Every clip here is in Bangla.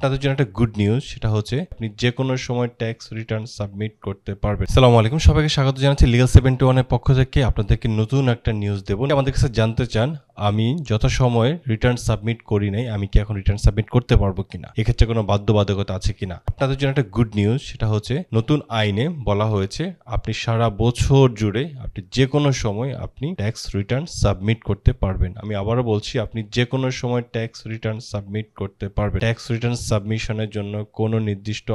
আপনাদের জন্য একটা গুড নিউজ, সেটা হচ্ছে আপনি যে কোনো সময় ট্যাক্স রিটার্ন সাবমিট করতে পারবেন। আসসালামু আলাইকুম, সবাইকে স্বাগত জানাচ্ছি লিগ্যাল 71 এর পক্ষ থেকে। আপনাদেরকে নতুন একটা নিউজ দেব। আমাদের কাছে জানতে চান আমি যথাসময়ে রিটার্ন সাবমিট করি নাই, আমি কি এখন রিটার্ন সাবমিট করতে পারবো কিনা, এক্ষেত্রে কোনো বাধ্যবাধকতা আছে কিনা। আপনাদের জন্য একটা গুড নিউজ, সেটা হচ্ছে নতুন আইনে বলা হয়েছে আপনি সারা বছর জুড়ে আপনি যে কোনো সময় আপনি ট্যাক্স রিটার্ন সাবমিট করতে পারবেন। আমি আবারও বলছি, আপনি যে কোনো সময় ট্যাক্স রিটার্ন সাবমিট করতে পারবেন। ট্যাক্স রিটার্ন সাবমিশনের জন্য কোনো নির্দিষ্ট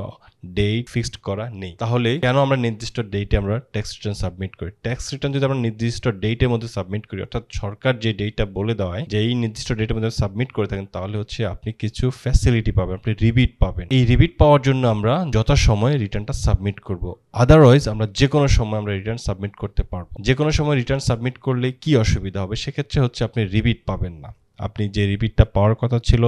ডেট ফিক্সড করা নেই। তাহলে কেন আমরা নির্দিষ্ট ডেটে আমরা ট্যাক্স রিটার্ন সাবমিট করি? ট্যাক্স রিটার্ন যদি আমরা নির্দিষ্ট ডেটের মধ্যে সাবমিট করি, অর্থাৎ সরকার যে ডেটটা বলে দেওয়ায় যে এই নির্দিষ্ট ডেটের মধ্যে সাবমিট করে থাকেন, তাহলে হচ্ছে আপনি কিছু ফ্যাসিলিটি পাবেন, আপনি রিবিট পাবেন। এই রিবিট পাওয়ার জন্য আমরা যথাসময়ে রিটার্নটা সাবমিট করব। আদারওয়াইজ আমরা যে কোনো সময় আমরা রিটার্ন সাবমিট করতে পারবো। যে কোনো সময় রিটার্ন সাবমিট করলে কি অসুবিধা হবে? সেক্ষেত্রে হচ্ছে আপনি রিবিট পাবেন না। আপনি যে রিবিটটা পাওয়ার কথা ছিল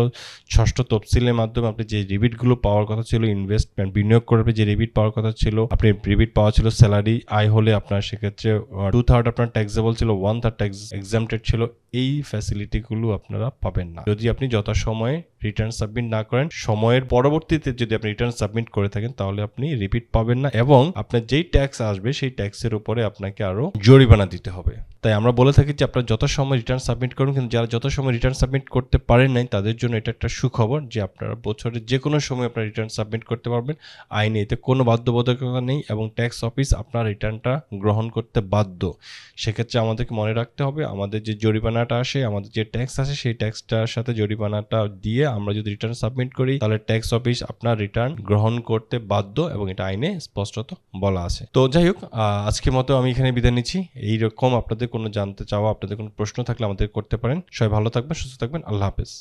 ষষ্ঠ তফসিলের মাধ্যমে, আপনি যে রিবিটগুলো পাওয়ার কথা ছিল, ইনভেস্টমেন্ট বিনিয়োগ করবে যে রিবিট পাওয়ার কথা ছিল, আপনি রিবিট পাওয়া ছিল স্যালারি আয় হলে আপনার সেক্ষেত্রে 2/3 আপনার ট্যাক্সেবল ছিল, 1/3 ট্যাক্স এক্সাম্পটেড ছিল। এই ফ্যাসিলিটিগুলো আপনারা পাবেন না যদি আপনি যথাসময়ে রিটার্ন সাবমিট না করেন। সময়ের পরবর্তীতে যদি আপনি রিটার্ন সাবমিট করে থাকেন, তাহলে আপনি রিপিট পাবেন না এবং আপনার যেই ট্যাক্স আসবে সেই ট্যাক্সের উপরে আপনাকে আরো জরিমানা দিতে হবে। তাই আমরা বলে থাকি যে আপনারা যথাসময় রিটার্ন সাবমিট করুন, কিন্তু যারা যথাসময় রিটার্ন সাবমিট করতে পারেন নাই তাদের জন্য এটা একটা সুখবর যে আপনারা বছরের যে কোনো সময় আপনারা রিটার্ন সাবমিট করতে পারবেন। আইনে এতে কোনো বাধ্যবাধকতা নেই এবং ট্যাক্স অফিস আপনার রিটার্নটা গ্রহণ করতে বাধ্য। সেক্ষেত্রে আমাদেরকে মনে রাখতে হবে, আমাদের যে জরিমানাটা আসে, আমাদের যে ট্যাক্স আসে, সেই ট্যাক্সটার সাথে জরিমানাটা দিয়ে আমরা যদি রিটার্ন সাবমিট করি, তাহলে ট্যাক্স অফিস আপনার রিটার্ন গ্রহণ করতে বাধ্য এবং এটা আইনে স্পষ্টত বলা আছে। তো যাই হোক, আজকের মতো আমি এখানে বিদায় নিচ্ছি। এইরকম আপনাদের কোনো জানতে চাওয়া, আপনাদের কোনো প্রশ্ন থাকলে আমাদের করতে পারেন। সবাই ভালো থাকবেন, সুস্থ থাকবেন। আল্লাহ হাফেজ।